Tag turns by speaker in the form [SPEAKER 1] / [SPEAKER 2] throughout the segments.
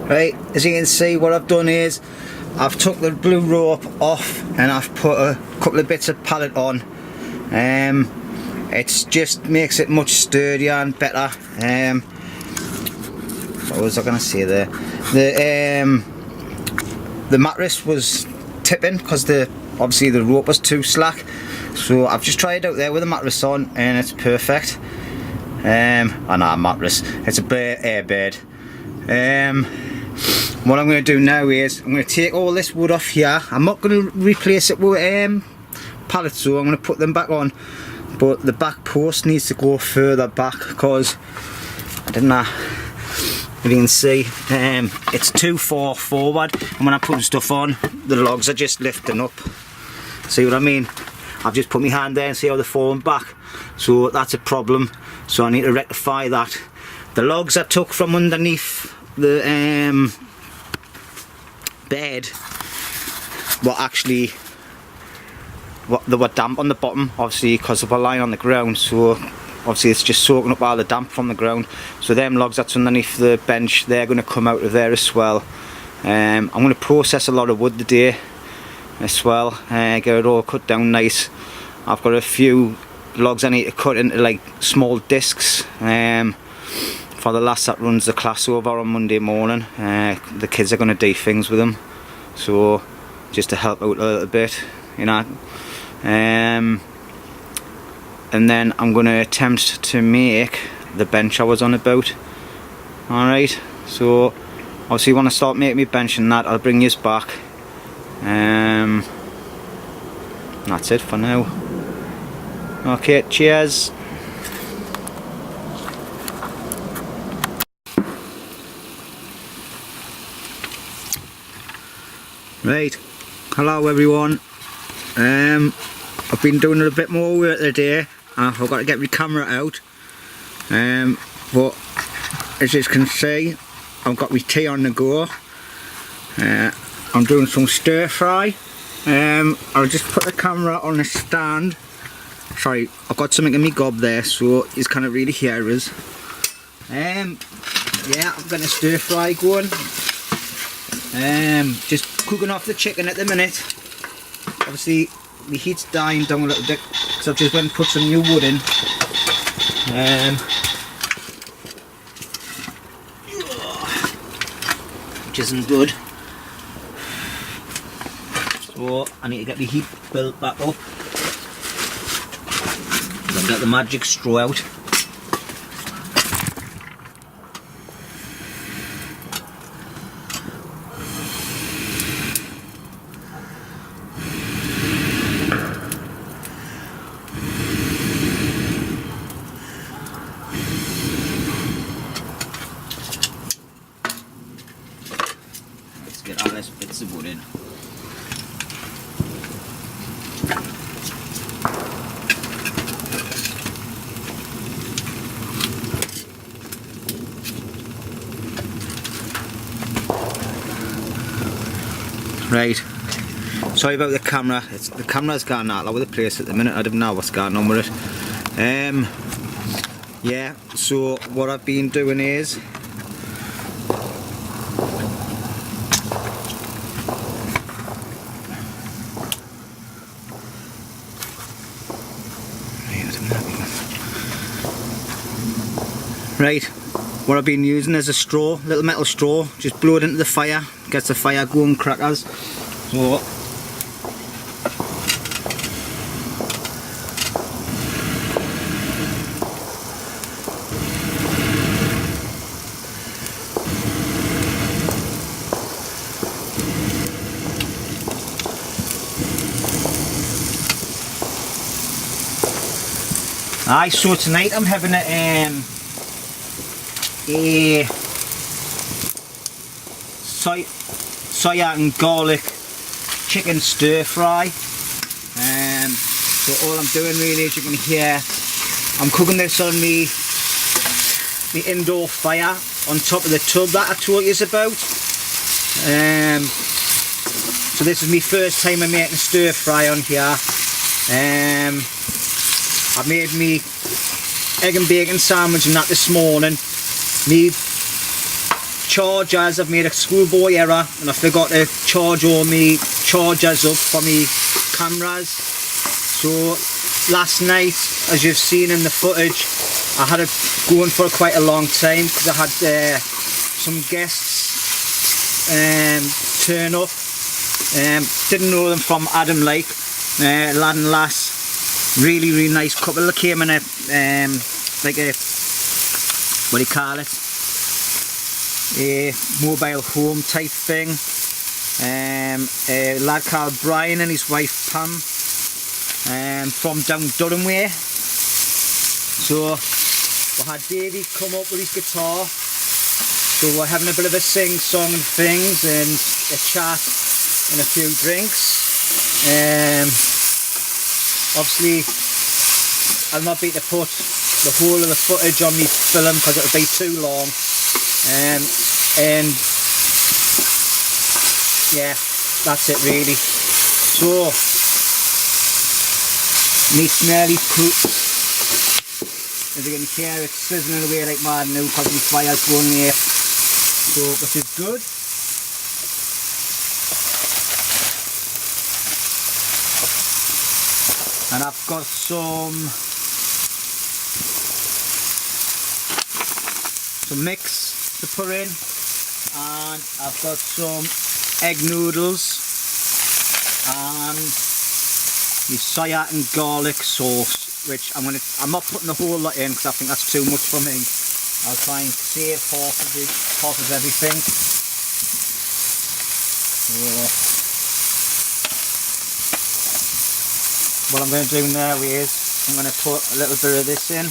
[SPEAKER 1] Right, as you can see, what I've done is I've took the blue rope off and I've put a couple of bits of pallet on. It just makes it much sturdier and better. What was I going to say there? The mattress was tipping because obviously the rope was too slack, so I've just tried it out there with the mattress on and it's perfect. Oh no, mattress, it's a airbed. What I'm going to do now is I'm going to take all this wood off here. I'm not going to replace it with pallets, so I'm going to put them back on, but the back post needs to go further back because I don't know if you can see, it's too far forward, and when I'm putting stuff on, the logs are just lifting up. See what I mean? I've just put my hand there and see how they're falling back, so that's a problem, so I need to rectify that. The logs I took from underneath the bed were actually, they were damp on the bottom, obviously because they were lying on the ground, so obviously it's just soaking up all the damp from the ground. So them logs that's underneath the bench, they're going to come out of there as well. I'm going to process a lot of wood today as well, get it all cut down nice. I've got a few logs I need to cut into like small discs for the lass that runs the class over on Monday morning. The kids are going to do things with them, so just to help out a little bit, you know. And then I'm going to attempt to make the bench I was on about. Alright, so obviously when I start making my bench and that, I'll bring you back. That's it for now. Okay, cheers. Right, hello everyone. I've been doing a bit more work today. I forgot to get my camera out, but as you can see, I've got my tea on the go. I'm doing some stir fry. I'll just put the camera on a stand. Sorry, I've got something in my gob there, so you can't really hear us. Yeah, I've got a stir fry going. Just cooking off the chicken at the minute. Obviously the heat's dying down a little bit because I've just went and put some new wood in. Which isn't good. So I need to get the heat built back up. I've got the magic straw out. Get all these bits of wood in. Right, sorry about the camera. The camera's gone all over the place at the minute. I don't know what's going on with it. Yeah, so what I've been doing is right, what I've been using is a straw, little metal straw, just blow it into the fire, gets the fire going crackers. So so tonight I'm having a soya and garlic chicken stir fry. So all I'm doing really, as you can hear, I'm cooking this on the indoor fire on top of the tub that I told you about. So this is my first time I'm making stir fry on here. I made me egg and bacon sandwich and that this morning. Me chargers. I've made a schoolboy error and I forgot to charge all my chargers up for my cameras. So last night, as you've seen in the footage, I had it going for quite a long time because I had some guests turn up. Didn't know them from Adam Lake, lad and lass. Really nice couple. They came in a like a, what do you call it, a mobile home type thing. A lad called Brian and his wife Pam, from down Durham way. So we had Davey come up with his guitar, so we're having a bit of a sing song and things and a chat and a few drinks. Obviously I'll not be able to put the whole of the footage on me film because it'll be too long, and yeah, that's it really. So me smelly cooks, as you can hear, it's sizzling away like mad now because my fire's going there, so which is good. And I've got some mix to put in, and I've got some egg noodles and the soya and garlic sauce, which I'm not putting the whole lot in because I think that's too much for me. I'll try and save half of everything. So, what I'm going to do now is I'm going to put a little bit of this in.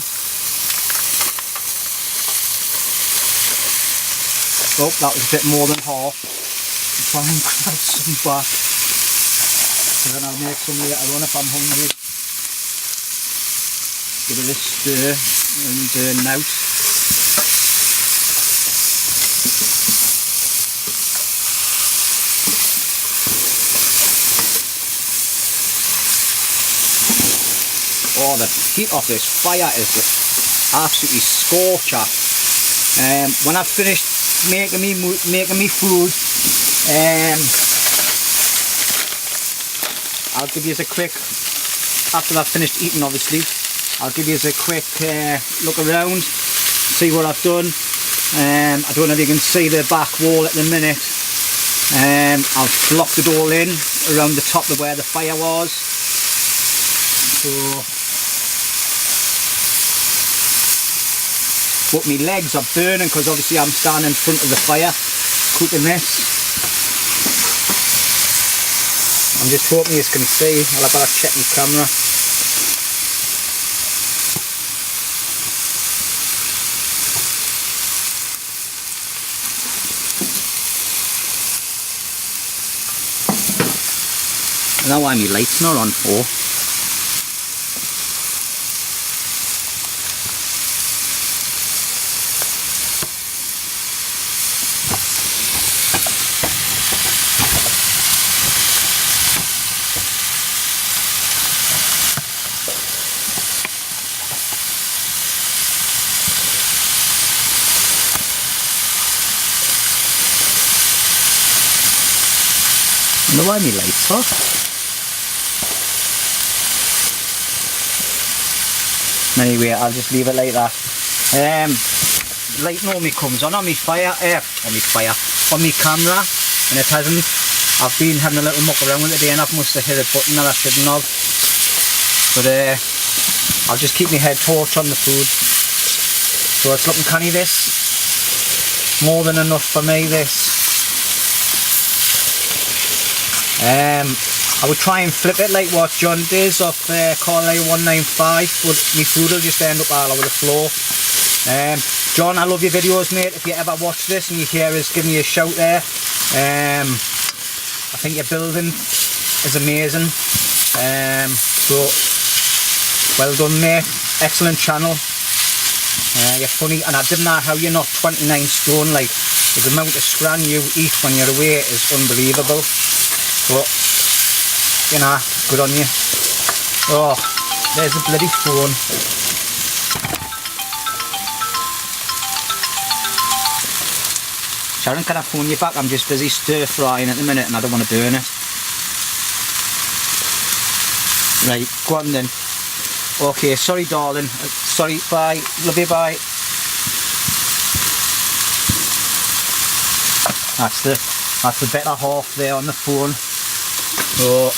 [SPEAKER 1] Oh, that was a bit more than half. I'll try and grab some back, so then I'll make some later on if I'm hungry. Give it a stir and out. Oh, the heat of this fire is just absolutely scorcher. When I've finished making me food, I'll give you a quick, after I've finished eating obviously, I'll give you a quick look around, see what I've done. I don't know if you can see the back wall at the minute. I've blocked it all in around the top of where the fire was. So, but my legs are burning because obviously I'm standing in front of the fire cooking this. I'm just hoping you can see. I'll have to check my camera. I don't know why my light's not on for. I wonder why my light's off. Anyway, I'll just leave it like that. Light normally comes on my fire, on my camera, and it hasn't. I've been having a little muck around with it today and I must have hit a button that I shouldn't have. But I'll just keep my head torch on the food. So it's looking canny, this. More than enough for me, this. I would try and flip it like what John does off Carlisle 195, but my food will just end up all over the floor. John, I love your videos, mate. If you ever watch this and you hear us, give me a shout there. I think your building is amazing. So, well done, mate. Excellent channel. You're funny, and I didn't know how you're not 29 stone. Like, the amount of scran you eat when you're away is unbelievable. But, you know, good on you. Oh, there's the bloody phone. Sharon, can I phone you back? I'm just busy stir frying at the minute and I don't want to burn it. Right, go on then. Okay, sorry darling. Sorry, bye. Love you, bye. That's the better half there on the phone. So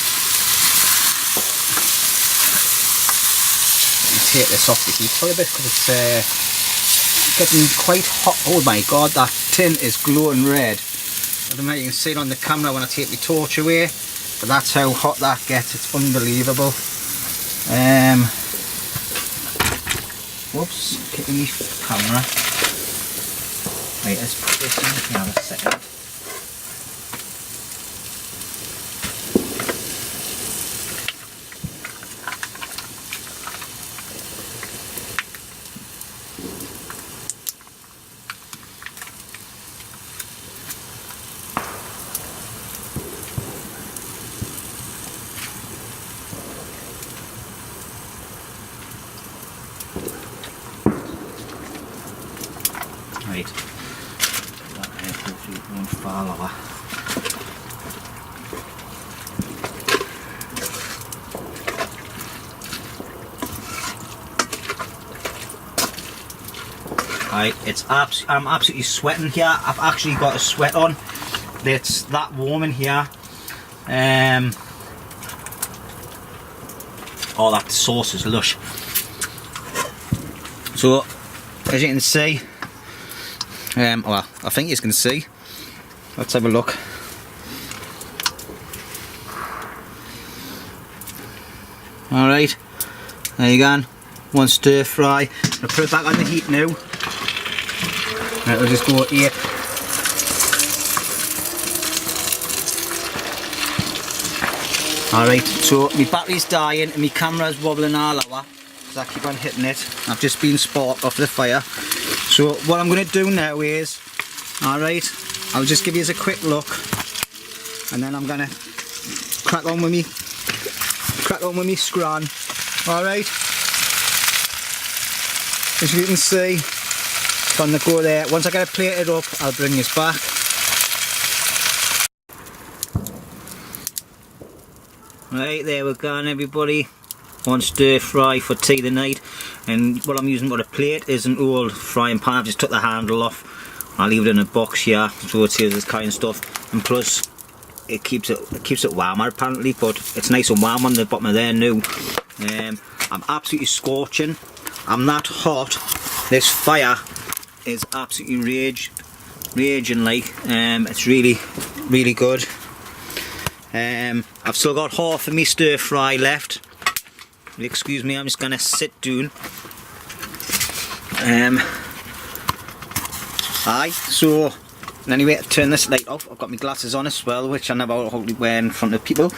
[SPEAKER 1] take this off the heat for a bit because it's getting quite hot. Oh my god, that tin is glowing red. I don't know if you can see it on the camera when I take my torch away, but that's how hot that gets. It's unbelievable. Whoops, kicking me camera. Right, let's put this in here a second. Right, that hopefully it won't fall over. Right, I'm absolutely sweating here. I've actually got a sweat on. It's that warm in here. Oh, that sauce is lush. So, as you can see, well, I think you can see. Let's have a look. Alright, there you go. One stir fry. I'll put it back on the heat now. Right, we'll just go here. Alright, so my battery's dying and my camera's wobbling all over because I keep on hitting it. I've just been sparked off the fire. So what I'm going to do now is, alright, I'll just give you a quick look and then I'm going to crack on with me scran. Alright, as you can see, it's on the go there. Once I get it plated up, I'll bring this back. Right, there we're going everybody. One stir fry for tea tonight, and what I'm using for the plate is an old frying pan. I've just took the handle off. I'll leave it in a box here so it saves this kind of stuff, and plus it keeps it warmer apparently, but it's nice and warm on the bottom of there now. I'm absolutely scorching. I'm that hot. This fire is absolutely raging like. It's really good. I've still got half of me stir fry left. Excuse me, I'm just gonna sit down. So anyway, turn this light off. I've got my glasses on as well, which I never wear in front of people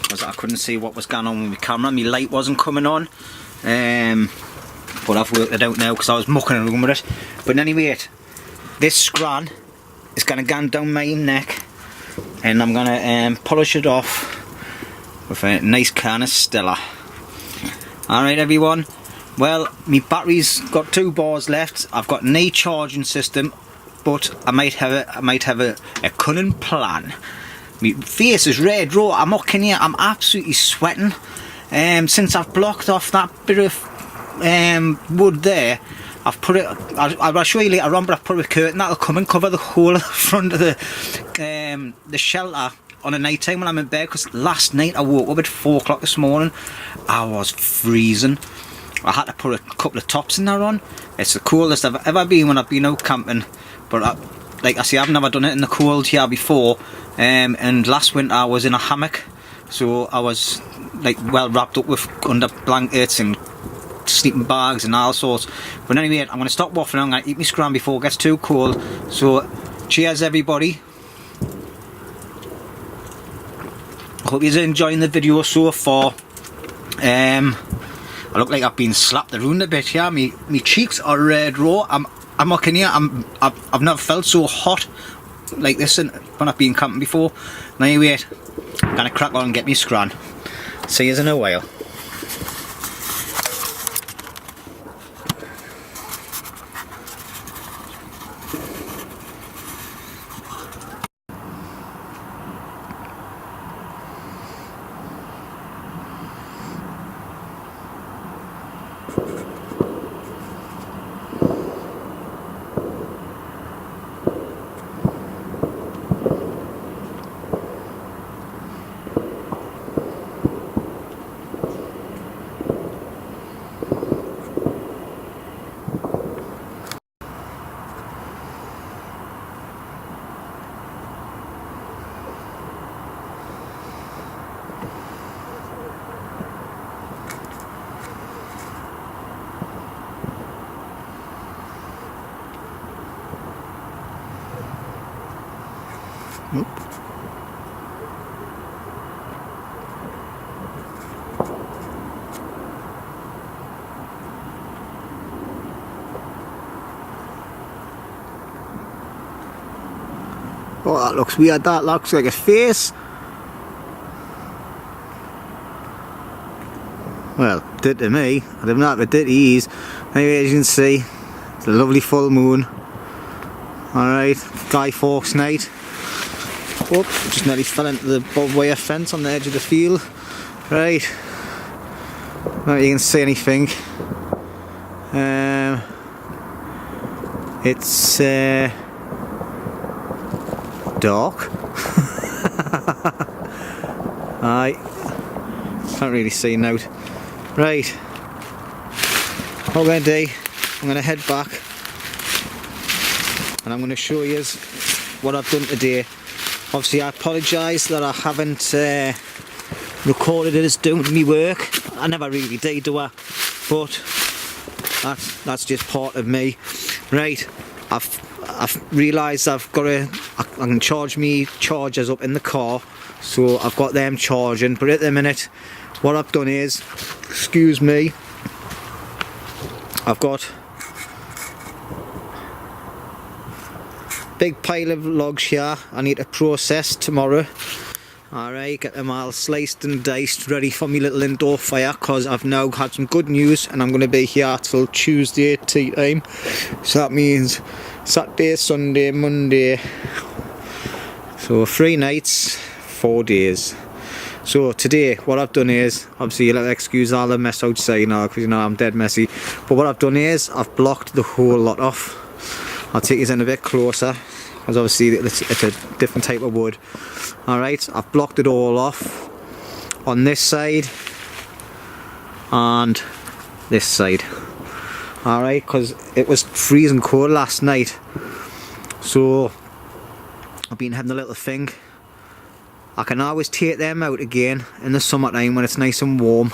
[SPEAKER 1] because I couldn't see what was going on with my camera. My light wasn't coming on, but I've worked it out now because I was mucking around with it. But anyway, this scran is gonna go down my neck, and I'm gonna polish it off with a nice can of Stella. Alright everyone, well, my battery's got 2 bars left. I've got no charging system, but I might have a cunning plan. My face is red raw. I'm not kidding you, I'm absolutely sweating. Since I've blocked off that bit of wood there, I've put it, I'll show you later on, but I've put a curtain that'll come and cover the whole front of the shelter on a night time when I'm in bed, because last night I woke up at 4 o'clock this morning. I was freezing. I had to put a couple of tops in there on. It's the coldest I've ever been when I've been out camping, but like I say, I've never done it in the cold here before. And last winter I was in a hammock, so I was like well wrapped up with under blankets and sleeping bags and all sorts. But anyway, I'm going to stop waffling. I'm going to eat my scram before it gets too cold. So cheers everybody. I hope you're enjoying the video so far. I look like I've been slapped around a bit here. Me cheeks are red raw. I'm not kidding you. I've never felt so hot like this when I've been camping before. Now anyway, I'm gonna crack on and get me scran. See you in a while. Oop. Oh, that looks weird. That looks like a face. Well, did to me. I don't know if it did to ease. Anyway, as you can see, it's a lovely full moon. Alright, Guy Fawkes night. Oh, just nearly fell into the barbed wire fence on the edge of the field. Right. Not you can see anything. It's dark. Aye. Can't really see now. Right. What I'm going to do, I'm going to head back and I'm going to show you what I've done today. Obviously I apologise that I haven't recorded it as doing me work. I never really do I? But that's just part of me. Right, I've realised I can charge me chargers up in the car, so I've got them charging. But at the minute, what I've done is, excuse me, I've got a big pile of logs here I need to process tomorrow. Alright, get them all sliced and diced, ready for my little indoor fire, because I've now had some good news and I'm going to be here till Tuesday tea time. So that means Saturday, Sunday, Monday. So 3 nights, 4 days. So today, what I've done is, obviously you'll have to excuse all the mess outside now, because you know I'm dead messy. But what I've done is, I've blocked the whole lot off. I'll take you in a bit closer, because obviously it's a different type of wood. Alright, I've blocked it all off on this side and this side. Alright, because it was freezing cold last night. So I've been having a little thing. I can always take them out again in the summertime when it's nice and warm.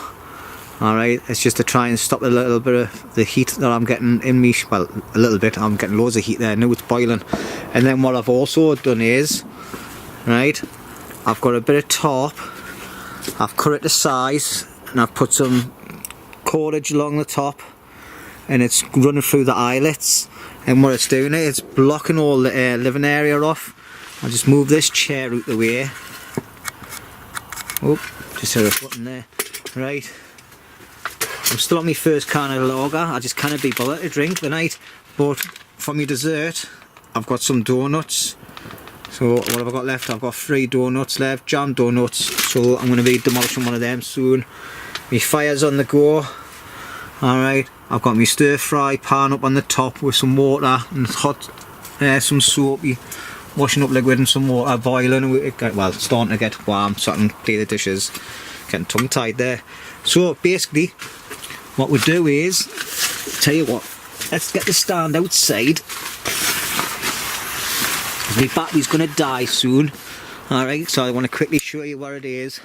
[SPEAKER 1] Alright, it's just to try and stop a little bit of the heat that I'm getting in me. Well, a little bit, I'm getting loads of heat there, now it's boiling. And then what I've also done is, right, I've got a bit of tarp, I've cut it to size, and I've put some cordage along the top, and it's running through the eyelets. And what it's doing is, it's blocking all the living area off. I'll just move this chair out the way. Oh, just hit a button there. Right. I'm still on my first can of lager. I just can't be bothered to drink tonight. But for my dessert, I've got some donuts. So what have I got left? I've got 3 donuts left, jam donuts. So I'm going to be demolishing one of them soon. My fire's on the go. Alright, I've got my stir fry pan up on the top with some water and hot, some soapy washing up liquid and some water boiling. Well, it's starting to get warm so I can clean the dishes. Getting tongue tied there. So basically, what we do is, tell you what, let's get the stand outside. My battery's going to die soon. Alright, so I want to quickly show you what it is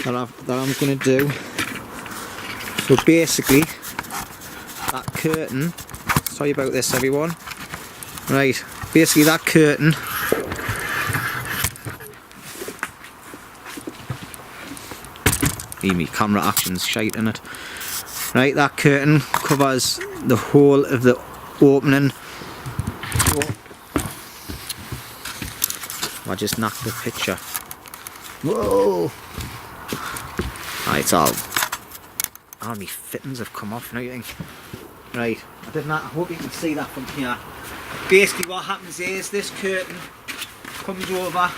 [SPEAKER 1] that I'm going to do. So basically, that curtain, sorry about this everyone. Right, basically that curtain, me camera action's shite in it. Right, that curtain covers the whole of the opening. I just knocked the picture. Whoa! Right, it's all my fittings have come off and everything. Right, I hope you can see that from here. Basically what happens is, this curtain comes over.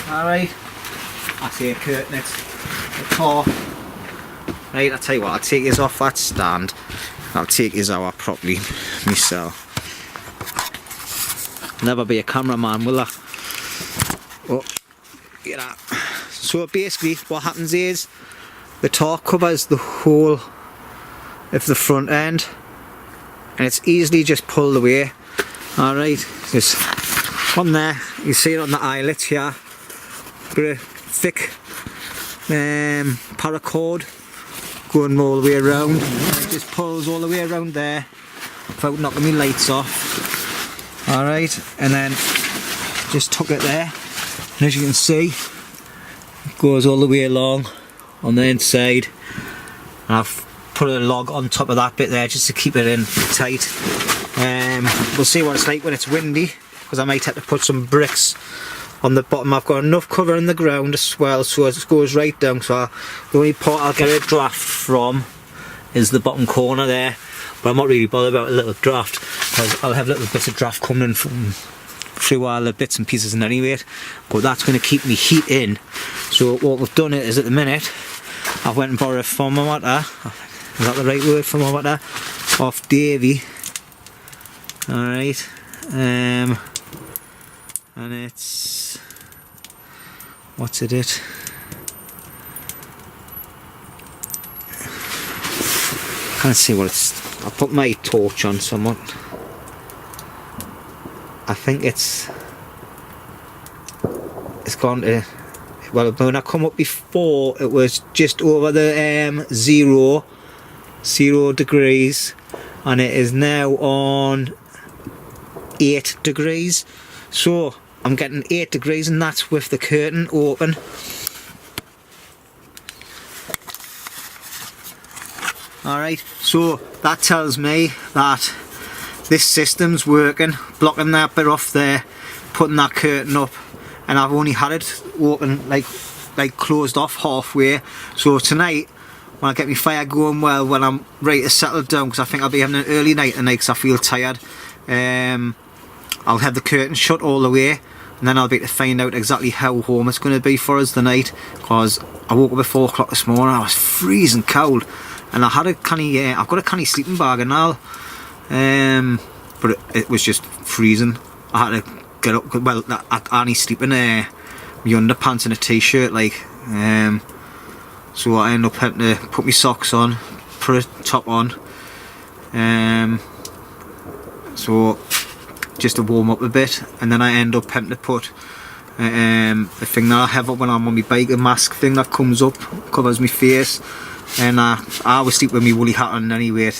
[SPEAKER 1] Alright, I say a curtain, it's a top. Right, I'll tell you what, I'll take this off that stand. I'll take his out properly myself. Never be a cameraman, will I? Oh, get that. So basically what happens is, the top covers the whole of the front end and it's easily just pulled away. Alright, just on there, you see it on the eyelets here. Bit of thick paracord going all the way around. It just pulls all the way around there without knocking my lights off.
[SPEAKER 2] Alright, and then just tuck it there, and as you can see it goes all the way along on the inside, and I've put a log on top of that bit there just to keep it in tight. We'll see what it's like when it's windy, because I might have to put some bricks on the bottom. I've got enough cover in the ground as well, so it goes right down, so the only part I'll get a draft from is the bottom corner there, but I'm not really bothered about a little draft, because I'll have little bits of draft coming from through all the bits and pieces in any rate, but that's going to keep me heat in. So what we've done is, at the minute I've went and borrowed a thermometer, is that the right word, thermometer, off Davey. Alright, and it's, what's it at? Can't see what it's, I'll put my torch on somewhat. I think it's gone to, well, when I come up before it was just over the 0 degrees, and it is now on 8 degrees, so I'm getting 8 degrees, and that's with the curtain open. Alright, so that tells me that this system's working, blocking that bit off there, putting that curtain up, and I've only had it open, like closed off halfway. So tonight, when I get my fire going well, when I'm ready to settle down, because I think I'll be having an early night tonight because I feel tired, I'll have the curtain shut all the way, and then I'll be able to find out exactly how warm it's going to be for us tonight, because I woke up at 4 o'clock this morning, I was freezing cold, and I had a canny, I've got a canny sleeping bag and all, but it was just freezing. I had to get up, well, I only sleep in my underpants and a t-shirt, like, so I end up having to put my socks on, put a top on, so just to warm up a bit, and then I end up having to put the thing that I have up when I'm on my bike, a mask thing that comes up, covers my face, and I always sleep with my woolly hat on anyway.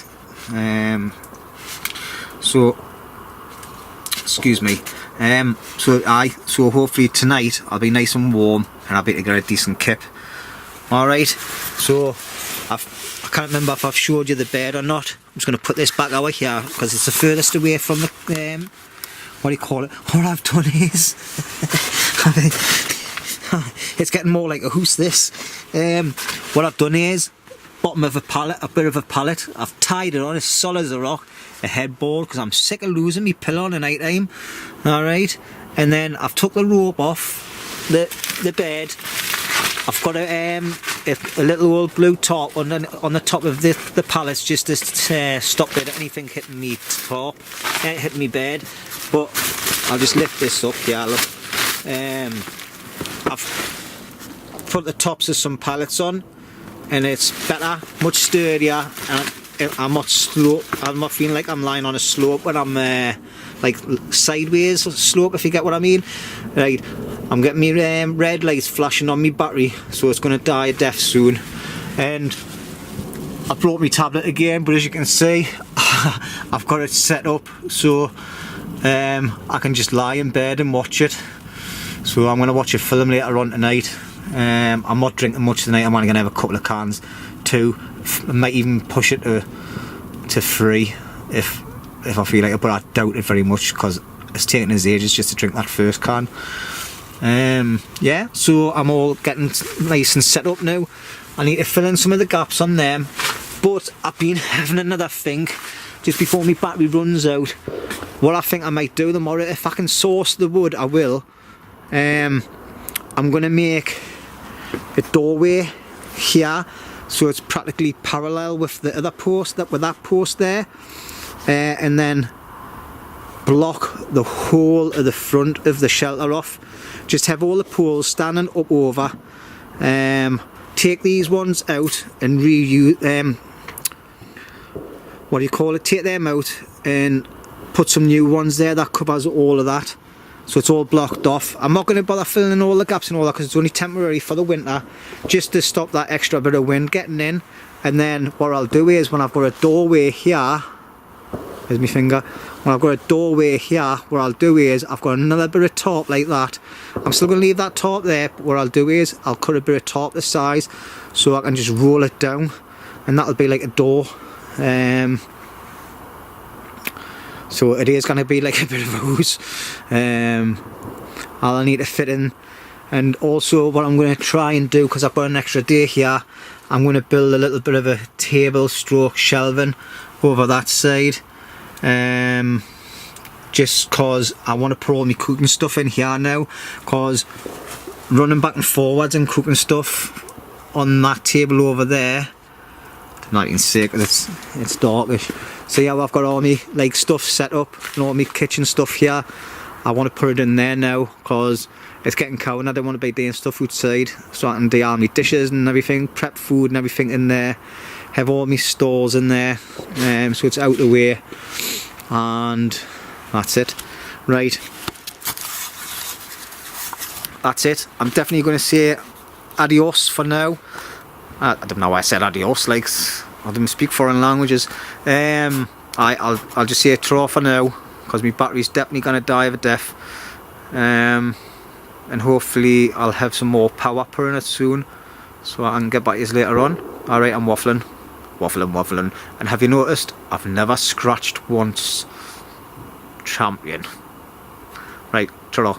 [SPEAKER 2] So excuse me. So hopefully tonight I'll be nice and warm, and I'll be able to get a decent kip. Alright, so I can't remember if I've showed you the bed or not. I'm just going to put this back over here because it's the furthest away from the what do you call it? What I've done is it's getting more like a hoose, this. What I've done is bottom of a pallet, a bit of a pallet, I've tied it on as solid as a rock, a headboard, because I'm sick of losing my pillow in the night time. Alright, and then I've took the rope off the bed. I've got a little old blue top on the top of the pallets, just to stop it, anything hitting me top, hitting me bed. But I'll just lift this up, yeah, look. I've put the tops of some pallets on, and it's better, much sturdier, and I'm not slope. I'm not feeling like I'm lying on a slope when I'm like sideways slope, if you get what I mean. Right, I'm getting me red lights flashing on my battery, so it's going to die a death soon. And I brought my tablet again, but as you can see, I've got it set up so I can just lie in bed and watch it. So I'm going to watch a film later on tonight. I'm not drinking much tonight. I'm only going to have a couple of cans, 2. I might even push it to 3 if I feel like it, but I doubt it very much because it's taking us ages just to drink that first can. Yeah, so I'm all getting nice and set up now. I need to fill in some of the gaps on them, but I've been having another think just before my battery runs out. What I think I might do tomorrow, if I can source the wood, I will. I'm going to make a doorway here, so it's practically parallel with the other post, with that post there, and then block the whole of the front of the shelter off. Just have all the poles standing up over. Take these ones out and reuse. What do you call it? Take them out and put some new ones there that covers all of that. So it's all blocked off. I'm not going to bother filling in all the gaps and all that because it's only temporary for the winter, just to stop that extra bit of wind getting in. And then what I'll do is, when I've got a doorway here, There's my finger. Well, I've got a doorway here. What I'll do is I've got another bit of top like that. I'm still going to leave that top there, but what I'll do is I'll cut a bit of top the size so I can just roll it down, and that'll be like a door. So it is going to be like a bit of a house. I'll need to fit in. And also what I'm going to try and do, because I've got an extra day here, I'm going to build a little bit of a table stroke shelving over that side. Just cause I want to put all my cooking stuff in here now, cause running back and forwards and cooking stuff on that table over there, I'm not even sick, it's darkish. So yeah, I've got all my like stuff set up and all my kitchen stuff here. I want to put it in there now because it's getting cold and I don't want to be doing stuff outside, so I can do all my dishes and everything, prep food and everything in there, have all my stores in there, so it's out the way, and that's it. Right, that's it. I'm definitely going to say adios for now. I don't know why I said adios, like I don't speak foreign languages. I'll just say tra for now, because my battery's definitely going to die of a death. And hopefully I'll have some more power put in it soon, so I can get back to you later on. Alright, I'm waffling. And have you noticed, I've never scratched once. Champion. Right, ta-ra.